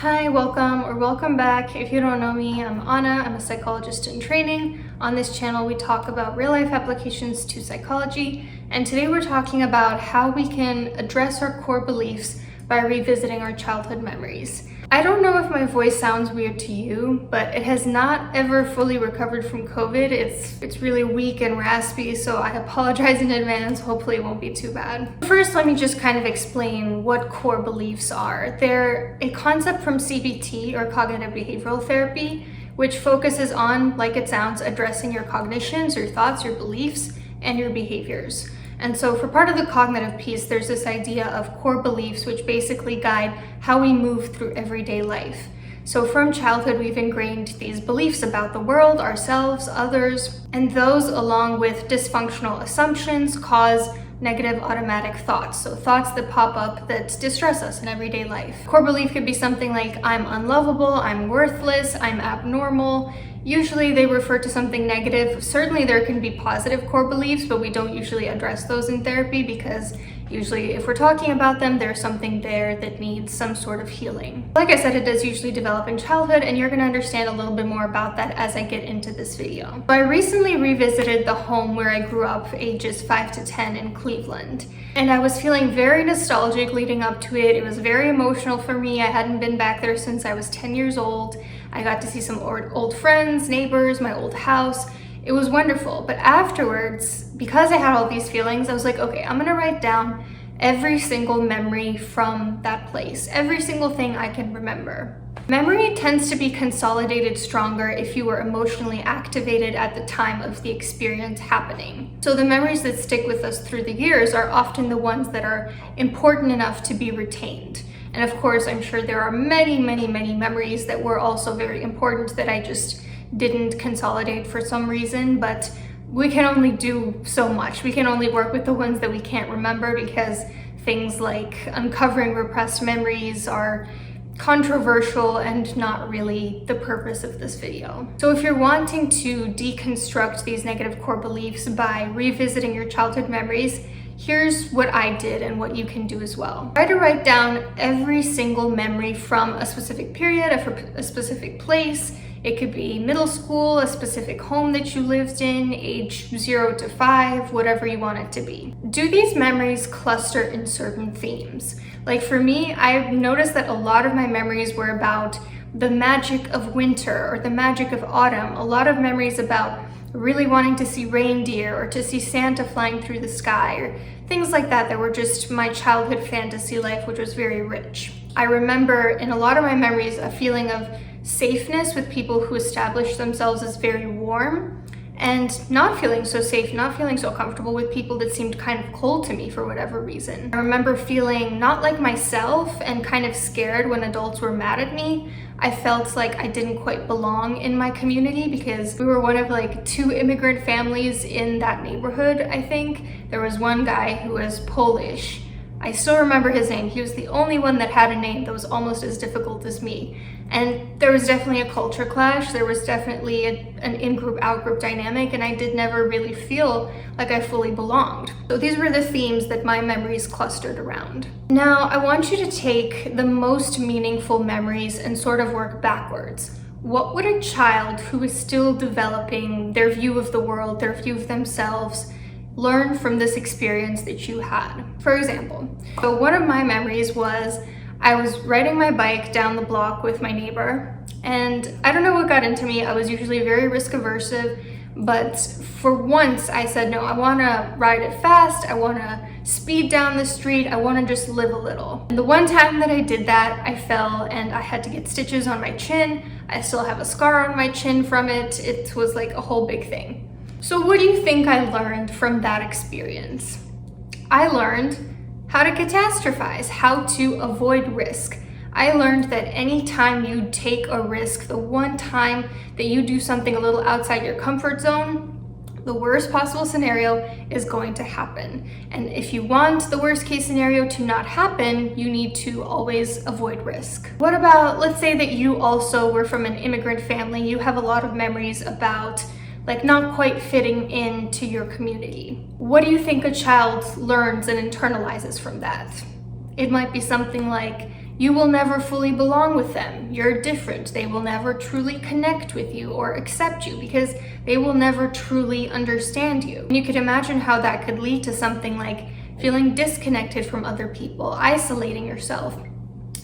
Hi, welcome back. If you don't know me, I'm Anna. I'm a psychologist in training. On this channel, we talk about real-life applications to psychology, and today we're talking about how we can address our core beliefs by revisiting our childhood memories. I don't know if my voice sounds weird to you, but it has not ever fully recovered from COVID. It's really weak and raspy, so I apologize in advance. Hopefully it won't be too bad. First, let me just kind of explain what core beliefs are. They're a concept from CBT, or cognitive behavioral therapy, which focuses on, like it sounds, addressing your cognitions, your thoughts, your beliefs, and your behaviors. And so for part of the cognitive piece, there's this idea of core beliefs, which basically guide how we move through everyday life. So from childhood, we've ingrained these beliefs about the world, ourselves, others, and those, along with dysfunctional assumptions, cause negative automatic thoughts. So thoughts that pop up that distress us in everyday life. Core belief could be something like, I'm unlovable, I'm worthless, I'm abnormal. Usually they refer to something negative. Certainly there can be positive core beliefs, but we don't usually address those in therapy because usually if we're talking about them, there's something there that needs some sort of healing. Like I said, it does usually develop in childhood, and you're going to understand a little bit more about that as I get into this video. So I recently revisited the home where I grew up, ages 5 to 10 in Cleveland. And I was feeling very nostalgic leading up to it. It was very emotional for me. I hadn't been back there since I was 10 years old. I got to see some old friends, neighbors, my old house. It was wonderful. But afterwards, because I had all these feelings, I was like, okay, I'm gonna write down every single memory from that place, every single thing I can remember. Memory tends to be consolidated stronger if you were emotionally activated at the time of the experience happening. So the memories that stick with us through the years are often the ones that are important enough to be retained. And of course, I'm sure there are many memories that were also very important that I just didn't consolidate for some reason, but we can only do so much. We can only work with the ones that we can't remember because things like uncovering repressed memories are controversial and not really the purpose of this video. So if you're wanting to deconstruct these negative core beliefs by revisiting your childhood memories, here's what I did and what you can do as well. Try to write down every single memory from a specific period, a specific place. It could be middle school, a specific home that you lived in, age 0 to 5, whatever you want it to be. Do these memories cluster in certain themes? Like for me, I noticed that a lot of my memories were about the magic of winter or the magic of autumn. A lot of memories about really wanting to see reindeer or to see Santa flying through the sky or things like that that were just my childhood fantasy life, which was very rich. I remember in a lot of my memories a feeling of safeness with people who established themselves as very warm, and not feeling so safe, not feeling so comfortable with people that seemed kind of cold to me for whatever reason. I remember feeling not like myself and kind of scared when adults were mad at me. I felt like I didn't quite belong in my community because we were one of like 2 immigrant families in that neighborhood, I think. There was one guy who was Polish. I still remember his name. He was the only one that had a name that was almost as difficult as me. And there was definitely a culture clash. There was definitely an in-group, out-group dynamic, and I did never really feel like I fully belonged. So these were the themes that my memories clustered around. Now, I want you to take the most meaningful memories and sort of work backwards. What would a child who is still developing their view of the world, their view of themselves, learn from this experience that you had? For example, so one of my memories was I was riding my bike down the block with my neighbor, and I don't know what got into me. I was usually very risk aversive, but for once I said, no, I want to ride it fast. I want to speed down the street. I want to just live a little. And the one time that I did that, I fell and I had to get stitches on my chin. I still have a scar on my chin from it. It was like a whole big thing. So what do you think I learned from that experience? I learned how to catastrophize, how to avoid risk. I learned that anytime you take a risk, the one time that you do something a little outside your comfort zone, the worst possible scenario is going to happen. And if you want the worst case scenario to not happen, you need to always avoid risk. What about, let's say that you also were from an immigrant family. You have a lot of memories about like not quite fitting into your community. What do you think a child learns and internalizes from that? It might be something like, you will never fully belong with them. You're different. They will never truly connect with you or accept you because they will never truly understand you. And you could imagine how that could lead to something like feeling disconnected from other people, isolating yourself,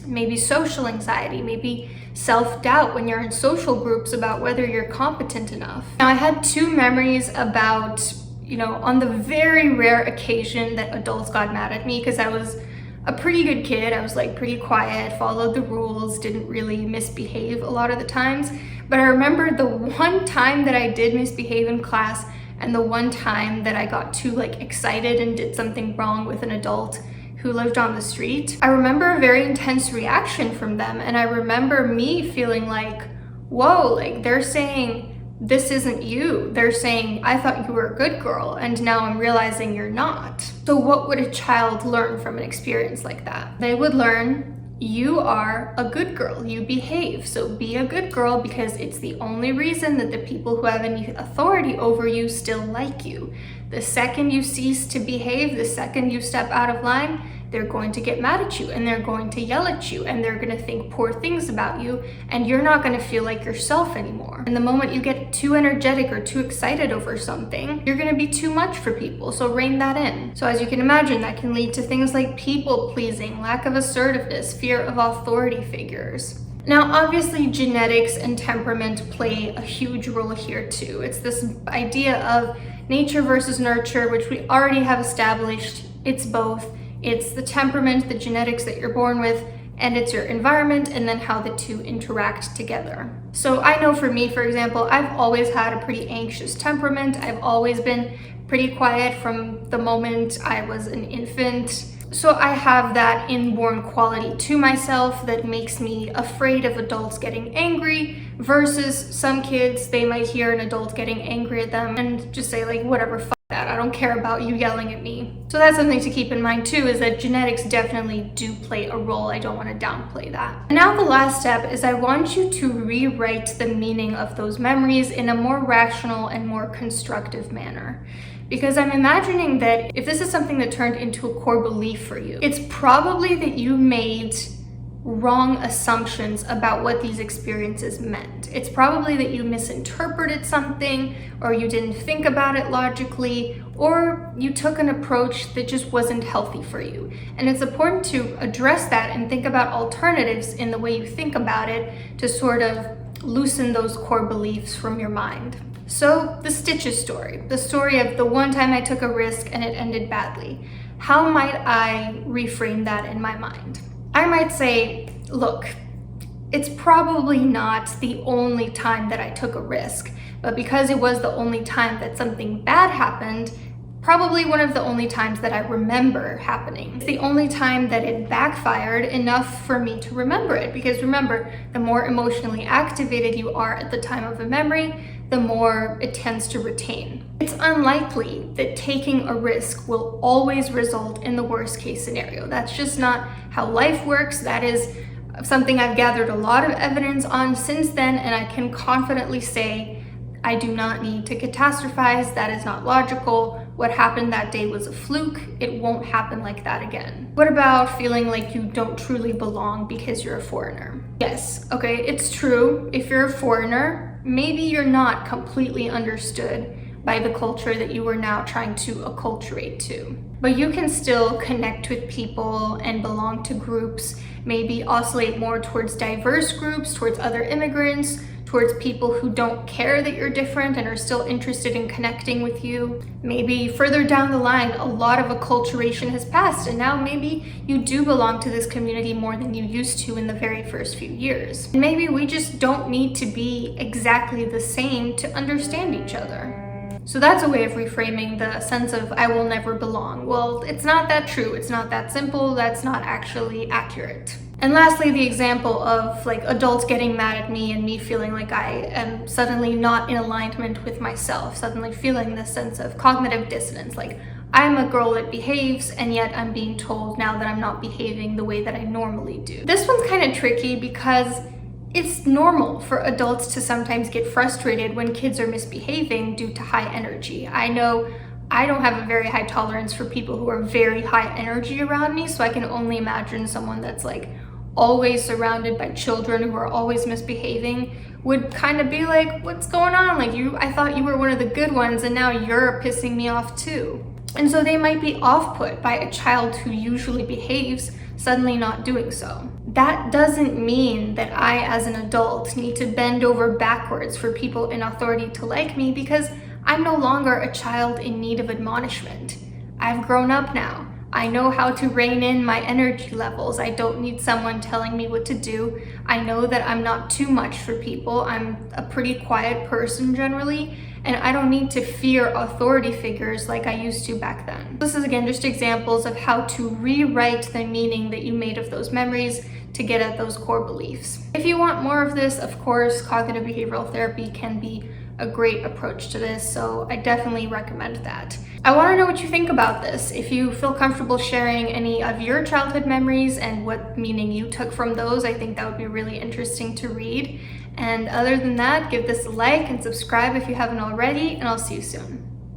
maybe social anxiety, maybe self-doubt when you're in social groups about whether you're competent enough. Now, I had two memories about, on the very rare occasion that adults got mad at me because I was a pretty good kid. I was like pretty quiet, followed the rules, didn't really misbehave a lot of the times. But I remember the one time that I did misbehave in class and the one time that I got too excited and did something wrong with an adult who lived on the street. I remember a very intense reaction from them, and I remember me feeling like, whoa, they're saying this isn't you. They're saying, I thought you were a good girl, and now I'm realizing you're not. So what would a child learn from an experience like that? They would learn, you are a good girl, you behave, so be a good girl because it's the only reason that the people who have any authority over you still like you. The second you cease to behave, the second you step out of line, they're going to get mad at you and they're going to yell at you and they're going to think poor things about you and you're not going to feel like yourself anymore. And the moment you get too energetic or too excited over something, you're going to be too much for people, so rein that in. So as you can imagine, that can lead to things like people pleasing, lack of assertiveness, fear of authority figures. Now, obviously, genetics and temperament play a huge role here too. It's this idea of nature versus nurture, which we already have established. It's both. It's the temperament, the genetics that you're born with, and it's your environment, and then how the two interact together. So I know for me, for example, I've always had a pretty anxious temperament. I've always been pretty quiet from the moment I was an infant. So I have that inborn quality to myself that makes me afraid of adults getting angry, versus some kids, they might hear an adult getting angry at them and just say whatever, fuck that, I don't care about you yelling at me. So that's something to keep in mind too, is that genetics definitely do play a role. I don't want to downplay that. And now the last step is I want you to rewrite the meaning of those memories in a more rational and more constructive manner. Because I'm imagining that if this is something that turned into a core belief for you, it's probably that you made wrong assumptions about what these experiences meant. It's probably that you misinterpreted something, or you didn't think about it logically, or you took an approach that just wasn't healthy for you. And it's important to address that and think about alternatives in the way you think about it to sort of loosen those core beliefs from your mind. So the Stitches story, the story of the one time I took a risk and it ended badly. How might I reframe that in my mind? I might say, look, it's probably not the only time that I took a risk, but because it was the only time that something bad happened, probably one of the only times that I remember happening. It's the only time that it backfired enough for me to remember it, because remember, the more emotionally activated you are at the time of a memory, the more it tends to retain. It's unlikely that taking a risk will always result in the worst case scenario. That's just not how life works. That is something I've gathered a lot of evidence on since then, and I can confidently say I do not need to catastrophize. That is not logical. What happened that day was a fluke. It won't happen like that again. What about feeling like you don't truly belong because you're a foreigner? Yes, okay, it's true. If you're a foreigner, maybe you're not completely understood by the culture that you are now trying to acculturate to. But you can still connect with people and belong to groups, maybe oscillate more towards diverse groups, towards other immigrants, towards people who don't care that you're different and are still interested in connecting with you. Maybe further down the line, a lot of acculturation has passed and now maybe you do belong to this community more than you used to in the very first few years. And maybe we just don't need to be exactly the same to understand each other. So that's a way of reframing the sense of I will never belong. Well, it's not that true. It's not that simple. That's not actually accurate. And lastly, the example of adults getting mad at me and me feeling like I am suddenly not in alignment with myself, suddenly feeling this sense of cognitive dissonance, like I'm a girl that behaves and yet I'm being told now that I'm not behaving the way that I normally do. This one's kind of tricky because it's normal for adults to sometimes get frustrated when kids are misbehaving due to high energy. I know I don't have a very high tolerance for people who are very high energy around me, so I can only imagine someone that's always surrounded by children who are always misbehaving would kind of be like, what's going on? Like, I thought you were one of the good ones and now you're pissing me off too. And so they might be off-put by a child who usually behaves suddenly not doing so. That doesn't mean that I, as an adult, need to bend over backwards for people in authority to like me, because I'm no longer a child in need of admonishment. I've grown up now. I know how to rein in my energy levels. I don't need someone telling me what to do. I know that I'm not too much for people. I'm a pretty quiet person generally, and I don't need to fear authority figures like I used to back then. This is again just examples of how to rewrite the meaning that you made of those memories to get at those core beliefs. If you want more of this, of course, cognitive behavioral therapy can be a great approach to this, so I definitely recommend that. I want to know what you think about this. If you feel comfortable sharing any of your childhood memories and what meaning you took from those, I think that would be really interesting to read. And other than that, give this a like and subscribe if you haven't already, and I'll see you soon.